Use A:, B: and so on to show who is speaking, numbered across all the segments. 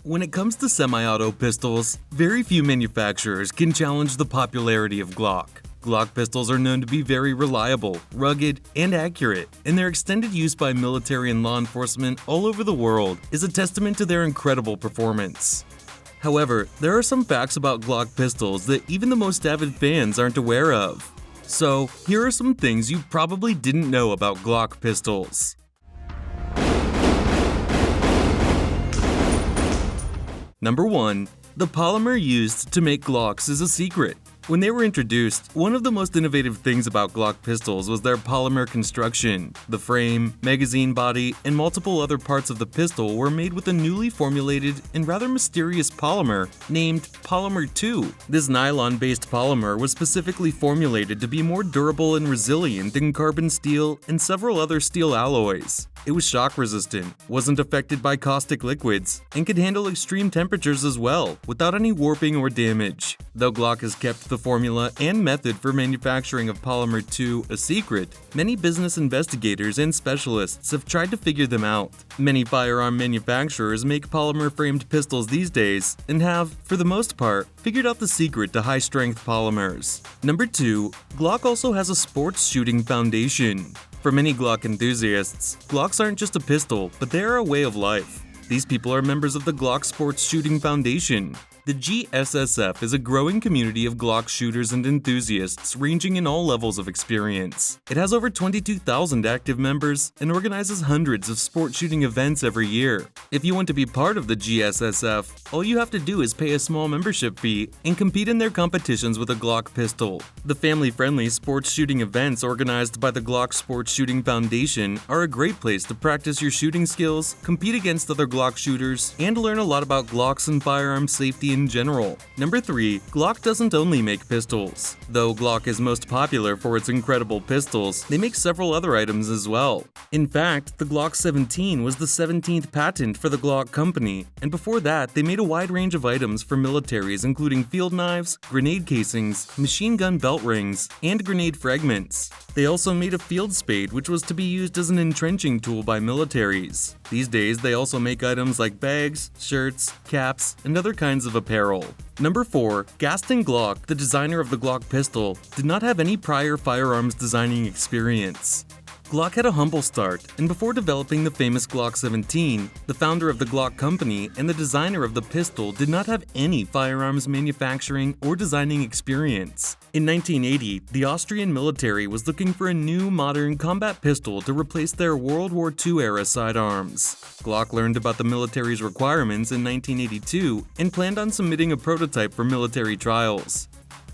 A: When it comes to semi-auto pistols, very few manufacturers can challenge the popularity of Glock. Glock pistols are known to be very reliable, rugged, and accurate, and their extended use by military and law enforcement all over the world is a testament to their incredible performance. However, there are some facts about Glock pistols that even the most avid fans aren't aware of. So, here are some things you probably didn't know about Glock pistols. Number 1. The polymer used to make Glocks is a secret. When they were introduced, one of the most innovative things about Glock pistols was their polymer construction. The frame, magazine body, and multiple other parts of the pistol were made with a newly formulated and rather mysterious polymer named Polymer 2. This nylon-based polymer was specifically formulated to be more durable and resilient than carbon steel and several other steel alloys. It was shock resistant, wasn't affected by caustic liquids, and could handle extreme temperatures as well, without any warping or damage. Though Glock has kept the formula and method for manufacturing of Polymer 2 a secret, many business investigators and specialists have tried to figure them out. Many firearm manufacturers make polymer-framed pistols these days, and have, for the most part, figured out the secret to high-strength polymers. Number 2. Glock also has a sports shooting foundation. For many Glock enthusiasts, Glocks aren't just a pistol, but they are a way of life. These people are members of the Glock Sports Shooting Foundation. The GSSF is a growing community of Glock shooters and enthusiasts ranging in all levels of experience. It has over 22,000 active members and organizes hundreds of sport shooting events every year. If you want to be part of the GSSF, all you have to do is pay a small membership fee and compete in their competitions with a Glock pistol. The family-friendly sports shooting events organized by the Glock Sports Shooting Foundation are a great place to practice your shooting skills, compete against other Glock shooters, and learn a lot about Glocks and firearm safety in general. Number 3. Glock doesn't only make pistols. Though Glock is most popular for its incredible pistols, they make several other items as well. In fact, the Glock 17 was the 17th patent for the Glock company, and before that, they made a wide range of items for militaries including field knives, grenade casings, machine gun belt rings, and grenade fragments. They also made a field spade, which was to be used as an entrenching tool by militaries. These days, they also make items like bags, shirts, caps, and other kinds of apparel. Number 4. Gaston Glock, the designer of the Glock pistol, did not have any prior firearms designing experience. Glock had a humble start, and before developing the famous Glock 17, the founder of the Glock company and the designer of the pistol did not have any firearms manufacturing or designing experience. In 1980, the Austrian military was looking for a new modern combat pistol to replace their World War II-era sidearms. Glock learned about the military's requirements in 1982 and planned on submitting a prototype for military trials.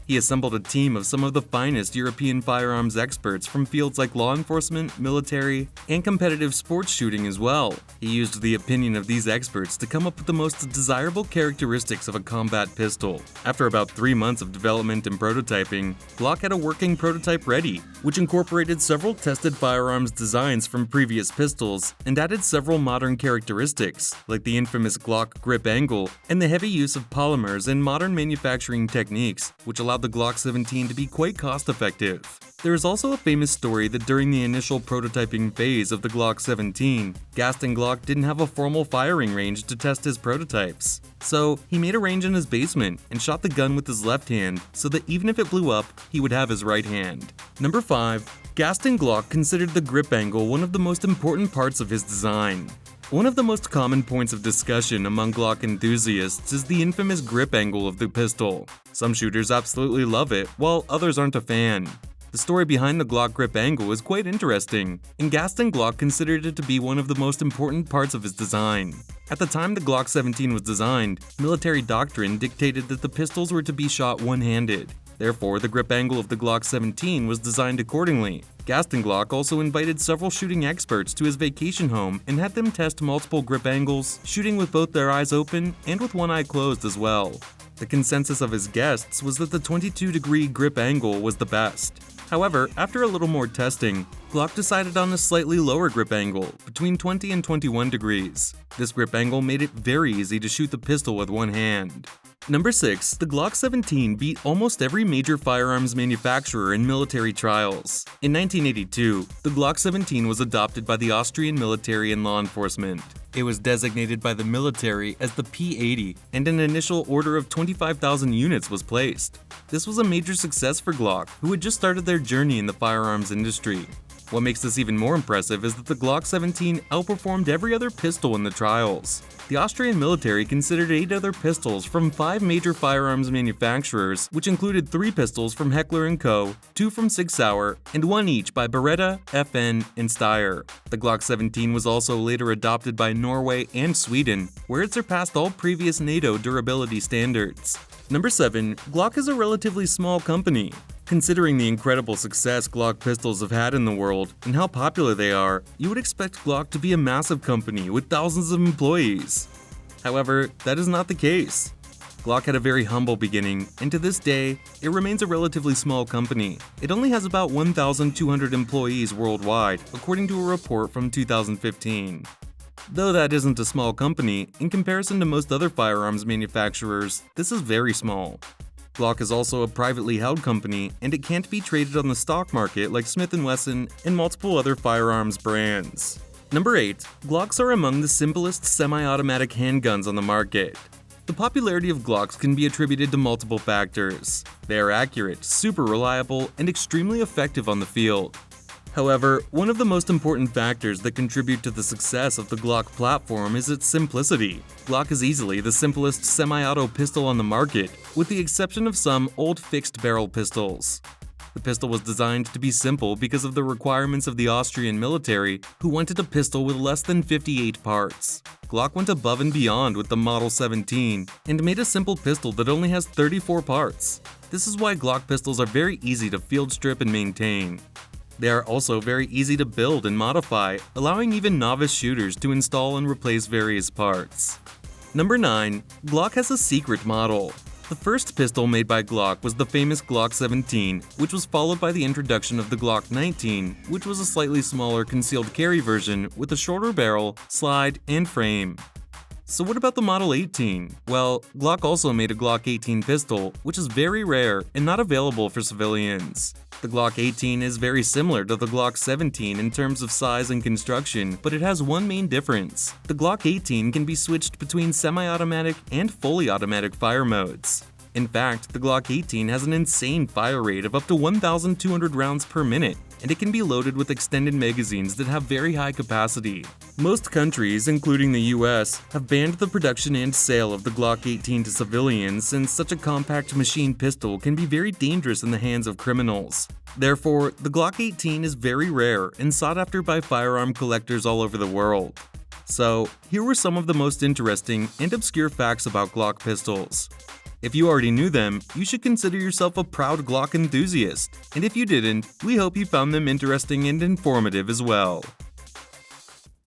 A: He assembled a team of some of the finest European firearms experts from fields like law enforcement, military, and competitive sports shooting as well. He used the opinion of these experts to come up with the most desirable characteristics of a combat pistol. After about 3 months of development and prototyping, Glock had a working prototype ready, which incorporated several tested firearms designs from previous pistols and added several modern characteristics, like the infamous Glock grip angle and the heavy use of polymers and modern manufacturing techniques, which allowed the Glock 17 to be quite cost-effective. There is also a famous story that during the initial prototyping phase of the Glock 17, Gaston Glock didn't have a formal firing range to test his prototypes. So, he made a range in his basement and shot the gun with his left hand so that even if it blew up, he would have his right hand. Number 5. Gaston Glock considered the grip angle one of the most important parts of his design. One of the most common points of discussion among Glock enthusiasts is the infamous grip angle of the pistol. Some shooters absolutely love it, while others aren't a fan. The story behind the Glock grip angle is quite interesting, and Gaston Glock considered it to be one of the most important parts of his design. At the time the Glock 17 was designed, military doctrine dictated that the pistols were to be shot one-handed. Therefore, the grip angle of the Glock 17 was designed accordingly. Gaston Glock also invited several shooting experts to his vacation home and had them test multiple grip angles, shooting with both their eyes open and with one eye closed as well. The consensus of his guests was that the 22-degree grip angle was the best. However, after a little more testing, Glock decided on a slightly lower grip angle, between 20 and 21 degrees. This grip angle made it very easy to shoot the pistol with one hand. Number 6. The Glock 17 beat almost every major firearms manufacturer in military trials. In 1982, the Glock 17 was adopted by the Austrian military and law enforcement. It was designated by the military as the P80, and an initial order of 25,000 units was placed. This was a major success for Glock, who had just started their journey in the firearms industry. What makes this even more impressive is that the Glock 17 outperformed every other pistol in the trials. The Austrian military considered 8 other pistols from 5 major firearms manufacturers, which included 3 pistols from Heckler & Co., 2 from Sig Sauer, and 1 each by Beretta, FN, and Steyr. The Glock 17 was also later adopted by Norway and Sweden, where it surpassed all previous NATO durability standards. Number 7. Glock is a relatively small company. Considering the incredible success Glock pistols have had in the world and how popular they are, you would expect Glock to be a massive company with thousands of employees. However, that is not the case. Glock had a very humble beginning, and to this day, it remains a relatively small company. It only has about 1,200 employees worldwide, according to a report from 2015. Though that isn't a small company, in comparison to most other firearms manufacturers, this is very small. Glock is also a privately held company, and it can't be traded on the stock market like Smith & Wesson and multiple other firearms brands. Number 8. Glocks are among the simplest semi-automatic handguns on the market. The popularity of Glocks can be attributed to multiple factors. They are accurate, super reliable, and extremely effective on the field. However, one of the most important factors that contribute to the success of the Glock platform is its simplicity. Glock is easily the simplest semi-auto pistol on the market, with the exception of some old fixed-barrel pistols. The pistol was designed to be simple because of the requirements of the Austrian military, who wanted a pistol with less than 58 parts. Glock went above and beyond with the Model 17 and made a simple pistol that only has 34 parts. This is why Glock pistols are very easy to field strip and maintain. They are also very easy to build and modify, allowing even novice shooters to install and replace various parts. Number 9. Glock has a secret model. The first pistol made by Glock was the famous Glock 17, which was followed by the introduction of the Glock 19, which was a slightly smaller concealed carry version with a shorter barrel, slide, and frame. So what about the Model 18? Well, Glock also made a Glock 18 pistol, which is very rare and not available for civilians. The Glock 18 is very similar to the Glock 17 in terms of size and construction, but it has one main difference. The Glock 18 can be switched between semi-automatic and fully automatic fire modes. In fact, the Glock 18 has an insane fire rate of up to 1,200 rounds per minute, and it can be loaded with extended magazines that have very high capacity. Most countries, including the US, have banned the production and sale of the Glock 18 to civilians since such a compact machine pistol can be very dangerous in the hands of criminals. Therefore, the Glock 18 is very rare and sought after by firearm collectors all over the world. So, here were some of the most interesting and obscure facts about Glock pistols. If you already knew them, you should consider yourself a proud Glock enthusiast, and if you didn't, we hope you found them interesting and informative as well.